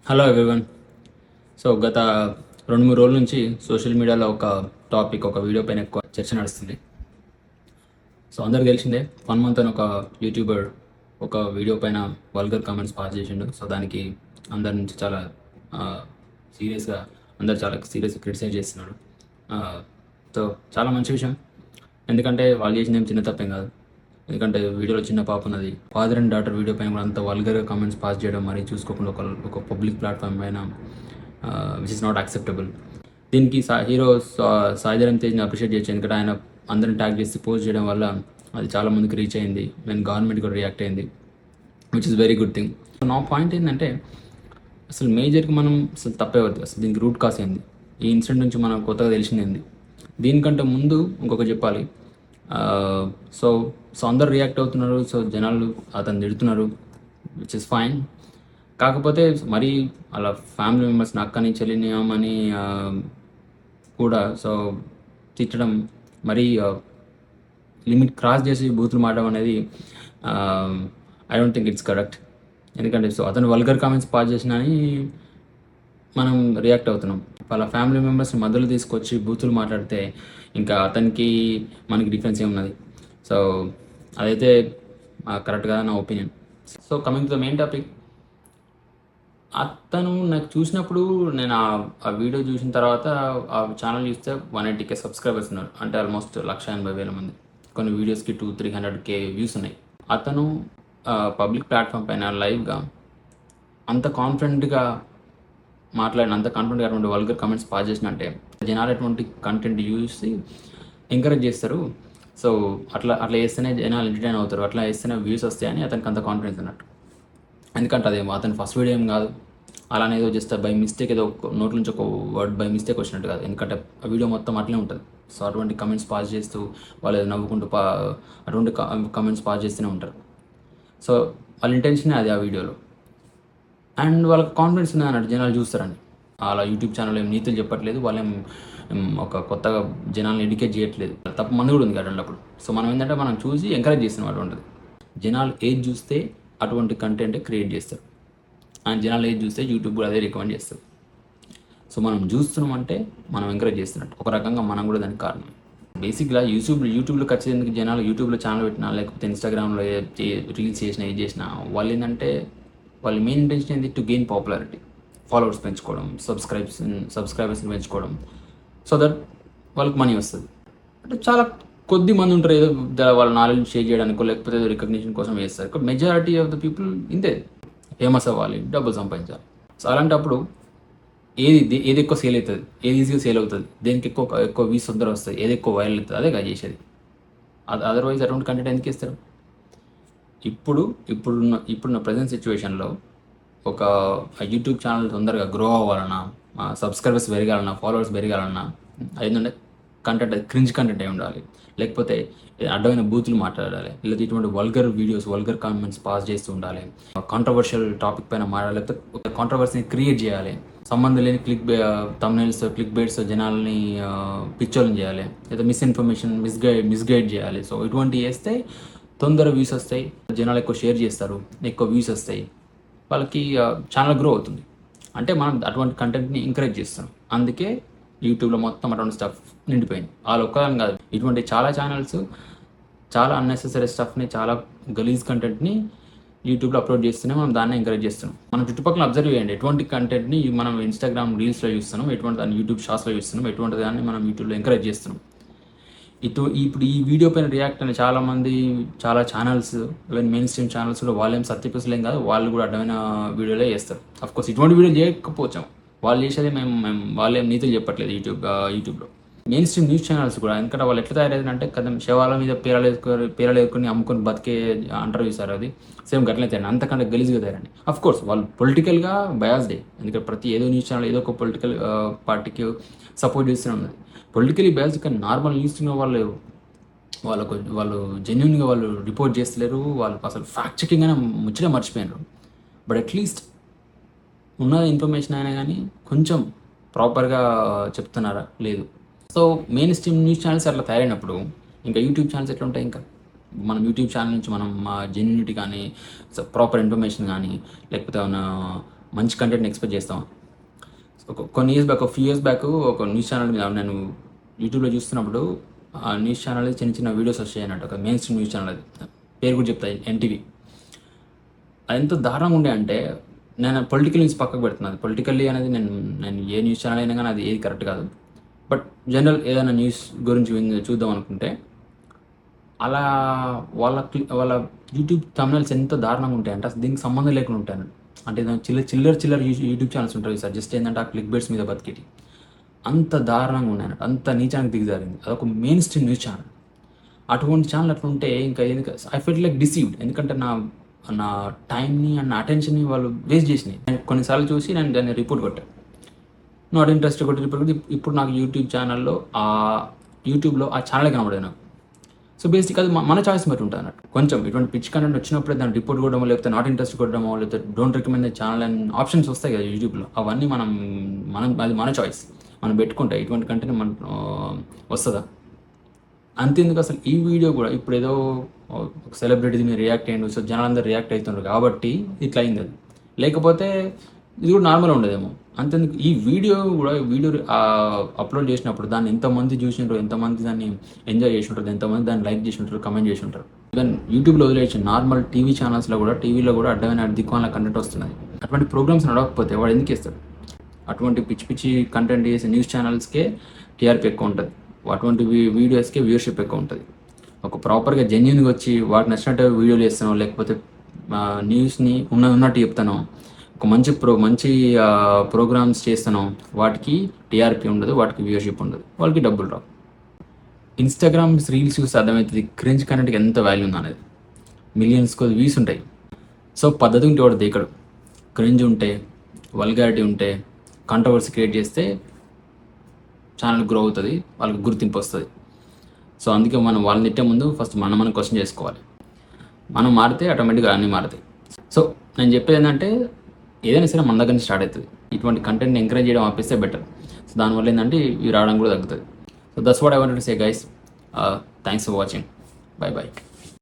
Hello everyone. So గత 2-3 రోజుల నుంచి సోషల్ మీడియాలో ఒక వీడియో పైన ఎక్కువ చర్చ నడుస్తుంది. సో అందరికి తెలిసిందే, 1 మంత్ అని ఒక యూట్యూబర్ ఒక వీడియో పైన వల్గర్ కామెంట్స్ పాస్ చేసిండు. సో దానికి అందరి నుంచి చాలా సీరియస్గా చాలా సీరియస్గా క్రిటిసైజ్ చేస్తున్నాడు. సో చాలా మంచి విషయం, ఎందుకంటే వాళ్ళు చేసింది ఏం చిన్న తప్పేం కాదు. ఎందుకంటే వీడియోలో చిన్న పాప ఉన్నది, ఫాదర్ అండ్ డాటర్ వీడియో పైన కూడా అంత వల్గర్ కామెంట్స్ పాస్ చేయడం, మరి చూసుకోకుండా ఒక పబ్లిక్ ప్లాట్ఫామ్ పైన విచ్ ఇస్ నాట్ యాక్సెప్టబుల్. దీనికి హీరో సాయి ధరమ్ తేజ్ని అప్రిషియేట్ చేయొచ్చు, ఎందుకంటే ఆయన అందరిని ట్యాగ్ చేసి పోస్ట్ చేయడం వల్ల అది చాలా మందికి రీచ్ అయింది, అండ్ గవర్నమెంట్ కూడా రియాక్ట్ అయింది, which is very good thing. నా పాయింట్ ఏంటంటే, అసలు మేజర్కి మనం అసలు తప్పే వద్దు. అసలు దీనికి రూట్ కాస్ ఏంది, ఈ ఇన్సిడెంట్ నుంచి మనం కొత్తగా తెలిసింది. దీనికంటే ముందు ఇంకొక చెప్పాలి. సో అందరు రియాక్ట్ అవుతున్నారు, సో జనాలు అతను తిడుతున్నారు, విచ్ ఇస్ ఫైన్. కాకపోతే మరీ అలా ఫ్యామిలీ మెంబర్స్ని అక్కని చెల్లిని అని కూడా సో తిట్టడం, మరీ లిమిట్ క్రాస్ చేసి బూతులు మాడడం అనేది I don't think it's correct. ఎందుకంటే సో అతను వల్గర్ కామెంట్స్ పాస్ చేసినా అని మనం రియాక్ట్ అవుతున్నాం. వాళ్ళ ఫ్యామిలీ మెంబర్స్ని మధ్యలో తీసుకొచ్చి బూతులు మాట్లాడితే ఇంకా అతనికి మనకి డిఫరెన్స్ ఏమున్నది? సో అదైతే కరెక్ట్ కాదని నా opinion. So coming to the main topic, అతను నాకు చూసినప్పుడు నేను ఆ వీడియో చూసిన తర్వాత ఆ ఛానల్ చూస్తే 180K సబ్స్క్రైబర్స్ ఉన్నారు, అంటే ఆల్మోస్ట్ 180,000 మంది. కొన్ని వీడియోస్కి 200-300K వ్యూస్ ఉన్నాయి. అతను పబ్లిక్ ప్లాట్ఫామ్ పైన లైవ్గా అంత కాన్ఫిడెంట్గా అంత కాన్ఫిడెంట్గా అటువంటి వల్గర్ కామెంట్స్ పాస్ చేసినంటే జనాలు అటువంటి కంటెంట్ చూసి ఎంకరేజ్ చేస్తారు. సో అట్లా చేస్తేనే జనాలు ఎంటర్టైన్ అవుతారు, అట్లా చేస్తేనే వ్యూస్ వస్తాయని అతనికి అంత కాన్ఫిడెన్స్ అన్నట్టు. ఎందుకంటే అదేమో అతను ఫస్ట్ వీడియో ఏం కాదు, అలానే ఏదో జస్ట్ బై మిస్టేక్ ఏదో నోట్ నుంచి ఒక వర్డ్ బై మిస్టేక్ వచ్చినట్టు కాదు, ఎందుకంటే ఆ వీడియో మొత్తం అట్లే ఉంటుంది. సో అటువంటి కమెంట్స్ పాస్ చేస్తూ వాళ్ళు నవ్వుకుంటూ అటువంటి కమెంట్స్ పాస్ చేస్తూనే ఉంటారు. సో వాళ్ళ ఇంటెన్షనే అది ఆ వీడియోలో, అండ్ వాళ్ళకి కాన్ఫిడెన్స్ ఉంది అన్నట్టు జనాలు చూస్తారని. అలా యూట్యూబ్ ఛానల్ ఏం నీతులు చెప్పట్లేదు, వాళ్ళేం ఒక కొత్తగా జనాలను ఎడ్యుకేట్ చేయట్లేదు. తప్ప మంది కూడా ఉంది అప్పుడు. సో మనం ఏంటంటే మనం చూసి ఎంకరేజ్ చేస్తున్నాం అటువంటిది. జనాలు ఏది చూస్తే అటువంటి కంటెంట్ క్రియేట్ చేస్తారు, అండ్ జనాలు ఏది చూస్తే యూట్యూబ్ కూడా అదే రికమెండ్ చేస్తారు. సో మనం చూస్తున్నామంటే మనం ఎంకరేజ్ చేస్తున్నట్టు, ఒక రకంగా మనం కూడా దానికి కారణం. బేసిక్గా యూట్యూబ్లో ఖచ్చితంగా జనాలు యూట్యూబ్లో ఛానల్ పెట్టినా, లేకపోతే ఇన్స్టాగ్రామ్లో రీల్స్ చేసినా, ఏది చేసినా వాళ్ళు ఏంటంటే వాళ్ళ మెయిన్ ఇంటెన్షన్ ఏంటి? టు గెయిన్ పాపులారిటీ, ఫాలోవర్స్ పెంచుకోవడం, సబ్స్క్రైబర్స్ని పెంచుకోవడం, సో దట్ వాళ్ళకి మనీ వస్తుంది. అంటే చాలా కొద్ది మంది ఉంటారు ఏదో వాళ్ళ నాలెడ్జ్ షేర్ చేయడానికో లేకపోతే ఏదో రికగ్నిషన్ కోసం వేస్తారు. ఇక్కడ మెజారిటీ ఆఫ్ ద పీపుల్ ఇంతే, ఫేమస్ అవ్వాలి, డబ్బులు సంపాదించాలి. సో అలాంటప్పుడు ఏది ఎక్కువ సేల్ అవుతుంది, ఏది ఈజీగా సేల్ అవుతుంది, దేనికి ఎక్కువ వ్యూస్ తొందర వస్తుంది, ఏది ఎక్కువ వైరల్ అవుతుంది, అదే కాదు చేసేది. అదర్వైజ్ అటువంటి కంటెంట్ ఎందుకు ఇస్తారు? ఇప్పుడున్న ప్రజెంట్ సిచ్యువేషన్లో ఒక యూట్యూబ్ ఛానల్ తొందరగా గ్రో అవ్వాలన్నా, సబ్స్క్రైబర్స్ పెరగాలన్నా, ఫాలోవర్స్ పెరగాలన్నా ఏంటంటే కంటెంట్ క్రింజ్ కంటెంట్ అయి ఉండాలి, లేకపోతే అడ్డమైన బూతులు మాట్లాడాలి, లేదా ఇటువంటి vulgar videos, vulgar comments pass చేస్తూ ఉండాలి, కాంట్రవర్షియల్ టాపిక్ పైన మాట్లాడాలి, లేకపోతే ఒక కాంట్రవర్సీని క్రియేట్ చేయాలి, సంబంధం లేని థంబ్నెయిల్స్, క్లిక్ బైట్స్ జనాల్ని పిక్చర్లను చేయాలి, లేదా మిస్ఇన్ఫర్మేషన్, మిస్గైడ్ చేయాలి. సో ఇటువంటి చేస్తే తొందర వ్యూస్ వస్తాయి, జనాలు ఎక్కువ షేర్ చేస్తారు, ఎక్కువ వ్యూస్ వస్తాయి, వాళ్ళకి ఛానల్ గ్రో అవుతుంది. అంటే మనం అటువంటి కంటెంట్ని ఎంకరేజ్ చేస్తాం. అందుకే యూట్యూబ్లో మొత్తం అటువంటి స్టఫ్ నిండిపోయింది. వాళ్ళు ఒక్కదాని కాదు, ఇటువంటి చాలా ఛానల్స్ చాలా అన్నెసెసరీ స్టఫ్ని, చాలా గలీజ్ కంటెంట్ని యూట్యూబ్లో అప్లోడ్ చేస్తూనే మనం దాన్ని ఎంకరేజ్ చేస్తున్నాం. మనం చుట్టుపక్కల అబ్జర్వ్ చేయండి, ఎటువంటి కంటెంట్ని మనం ఇన్స్టాగ్రామ్ రీల్స్లో చూస్తున్నాం, ఎటువంటి దాన్ని యూట్యూబ్ షార్ట్స్లో చూస్తున్నాం, ఎటువంటి దాన్ని మనం యూట్యూబ్లో ఎంకరేజ్ చేస్తున్నాం. ఇప్పుడు ఈ వీడియో పైన రియాక్ట్ అయిన చాలామంది, చాలా channels, even main stream channels కూడా వాళ్ళేం సత్యపీసులేం కాదు, వాళ్ళు కూడా అడ్డమైన వీడియోలే చేస్తారు. అఫ్కోర్స్ ఇటువంటి వీడియోలు చేయకపోవచ్చాం, వాళ్ళు చేసేది మేము వాళ్ళేం నీతులు చెప్పట్లేదు యూట్యూబ్లో. మెయిన్ స్ట్రీమ్ న్యూస్ ఛానల్స్ కూడా, ఎందుకంటే వాళ్ళు ఎట్లా తయారైందంటే కదా, శవాల మీద పేరాలు వేసుకొని అమ్ముకొని బతికే అంటారు చూసారు, అది సేమ్ గట్లనే తయారు, అంతకంటే గలీజ్గా తయారండి. అఫ్కోర్స్ వాళ్ళు పొలిటికల్గా బయాస్డే, ఎందుకంటే ప్రతి ఏదో న్యూస్ ఛానల్ ఏదో ఒక పొలిటికల్ పార్టీకి సపోర్ట్ చేస్తూనే ఉన్నది. పొలిటికలీ బయాస్డ్, కానీ నార్మల్ న్యూస్ వాళ్ళు జెన్యున్గా వాళ్ళు రిపోర్ట్ చేస్తలేరు, వాళ్ళు అసలు ఫ్యాక్ట్ చెకింగ్ అయినా ముచ్చట మర్చిపోయినారు. బట్ అట్లీస్ట్ ఉన్న ఇన్ఫర్మేషన్ అయినా కానీ కొంచెం ప్రాపర్గా చెప్తున్నారా? లేదు. So main stream news channels అట్లా తయారైనప్పుడు ఇంకా యూట్యూబ్ ఛానల్స్ ఎట్లా ఉంటాయి? ఇంకా మనం యూట్యూబ్ ఛానల్ నుంచి మనం మా జెన్యూనిటీ కానీ, ప్రాపర్ ఇన్ఫర్మేషన్ కానీ, లేకపోతే మంచి కంటెంట్ని ఎక్స్పెక్ట్ చేస్తామా? కొన్ని years back, few years back ఒక న్యూస్ ఛానల్ మీద నేను యూట్యూబ్లో చూస్తున్నప్పుడు ఆ న్యూస్ ఛానల్ చిన్న చిన్న వీడియోస్ వచ్చాయి అన్నట్టు. ఒక మెయిన్ స్ట్రీమ్ న్యూస్ ఛానల్, అది పేరు కూడా చెప్తాయి, ఎన్టీవీ. అది ఎంత దారుణంగా ఉండే అంటే, నేను పొలిటికల్ న్యూస్ పక్కకు పెడుతున్నాను. పొలిటికల్లీ అనేది నేను ఏ న్యూస్ ఛానల్ అయినా కానీ అది ఏది కరెక్ట్ కాదు. బట్ జనరల్ ఏదైనా న్యూస్ గురించి చూద్దాం అనుకుంటే, అలా వాళ్ళ యూట్యూబ్ థంబ్నెయిల్స్ ఎంత దారుణంగా ఉంటాయి అంటే అసలు దీనికి సంబంధం లేకుండా ఉంటాను. అంటే చిల్లర యూట్యూబ్ ఛానల్స్ ఉంటాయి సార్, జస్ట్ ఏంటంటే ఆ క్లిక్ బెట్స్ మీద బతికేటి. అంత దారుణంగా ఉన్నాయన్నట్టు, అంత నీచానికి దిగజారింది. అదొక మెయిన్ స్ట్రీమ్ న్యూస్ ఛానల్. అటువంటి ఛానల్ అట్లా ఉంటే ఇంకా ఐ ఫీల్ లైక్ డిసీవ్డ్. ఎందుకంటే నా టైంని అండ్ నా అటెన్షన్ని వాళ్ళు వేస్ట్ చేసినాయి. నేను కొన్నిసార్లు చూసి నేను దాన్ని రిపోర్ట్ కొట్టాను. నాట్ ఇంట్రెస్ట్ కొట్టి రిపోర్ట్ కొట్టి ఇప్పుడు నాకు యూట్యూబ్లో ఆ ఛానల్ కనబడదు నాకు. సో బేసిక్ అది మన చాయిస్ బట్టి ఉంటుంది అన్నట్టు. కొంచెం ఇటువంటి పిచ్ కంటెంట్ వచ్చినప్పుడే దాన్ని రిపోర్ట్ కొట్టడమో, లేకపోతే నాట్ ఇంట్రెస్ట్ కొట్టడమో, లేకపోతే don't recommend channel and options వస్తాయి కదా యూట్యూబ్లో. అవన్నీ అది మన చాయిస్. మనం పెట్టుకుంటే ఇటువంటి కంటెంట్ మన వస్తుందా? అంతేందుకు అసలు ఈ వీడియో కూడా ఇప్పుడు ఏదో ఒక సెలబ్రిటీ మీద రియాక్ట్ అయ్యిండు, సో జనాలందరూ రియాక్ట్ అవుతున్నారు కాబట్టి ఇట్లా అయింది. అది లేకపోతే ఇది కూడా నార్మల్గా ఉండదేమో. అంతేందుకు ఈ వీడియో అప్లోడ్ చేసినప్పుడు దాన్ని ఎంతమంది చూసింటారు, ఎంతమంది దాన్ని ఎంజాయ్ చేసి ఉంటారు, ఎంతమంది దాన్ని లైక్ చేసి ఉంటారు, కమెంట్ చేసి ఉంటారు. ఈవెన్ యూట్యూబ్లో వదిలేసి నార్మల్ టీవీ ఛానల్స్లో కూడా, టీవీలో కూడా అడ్డమైన దిక్కుమాల కంటెంట్ వస్తున్నది. అటువంటి ప్రోగ్రామ్స్ నడవకపోతే వాడు ఎందుకు ఇస్తాడు? అటువంటి పిచ్చి కంటెంట్ చేసే న్యూస్ ఛానల్స్కే టీఆర్పీ ఎక్కువ ఉంటుంది, అటువంటి వీడియోస్కే వ్యూవర్షిప్ ఎక్కువ ఉంటుంది. ఒక ప్రాపర్గా జెన్యున్గా వచ్చి వాటికి నచ్చినట్టు వీడియోలు చేస్తానో, లేకపోతే న్యూస్ని ఉన్నట్టు చెప్తానో, ఒక మంచి ప్రోగ్రామ్స్ చేస్తానో వాటికి టీఆర్పీ ఉండదు, వాటికి వ్యూవర్షిప్ ఉండదు, వాళ్ళకి డబ్బులు రావు. ఇన్స్టాగ్రామ్ రీల్స్ చూస్తే అర్థమవుతుంది క్రింజ్ కంటెంట్కి ఎంత వాల్యూ ఉంది అనేది. మిలియన్స్ వ్యూస్ ఉంటాయి. సో పద్ధతి ఉంటే వాడు దేకడు. క్రింజ్ ఉంటే, వల్గారిటీ ఉంటే, కాంట్రవర్సీ క్రియేట్ చేస్తే ఛానల్ గ్రో అవుతుంది, వాళ్ళకి గుర్తింపు వస్తుంది. సో అందుకే మనం వాళ్ళని తిట్టే ముందు ఫస్ట్ మనం క్వశ్చన్ చేసుకోవాలి. మనం మారితే ఆటోమేటిక్గా అన్నీ మారుతాయి. సో నేను చెప్పేది ఏంటంటే, ఏదైనా సరే మన దగ్గర నుంచి స్టార్ట్ అవుతుంది. ఇటువంటి కంటెంట్ని ఎంకరేజ్ చేయడం ఆపేస్తే బెటర్. సో దానివల్ల ఏంటంటే ఇవి రావడం కూడా తగ్గుతుంది. So that's what I wanted to say guys. Thanks for watching. By.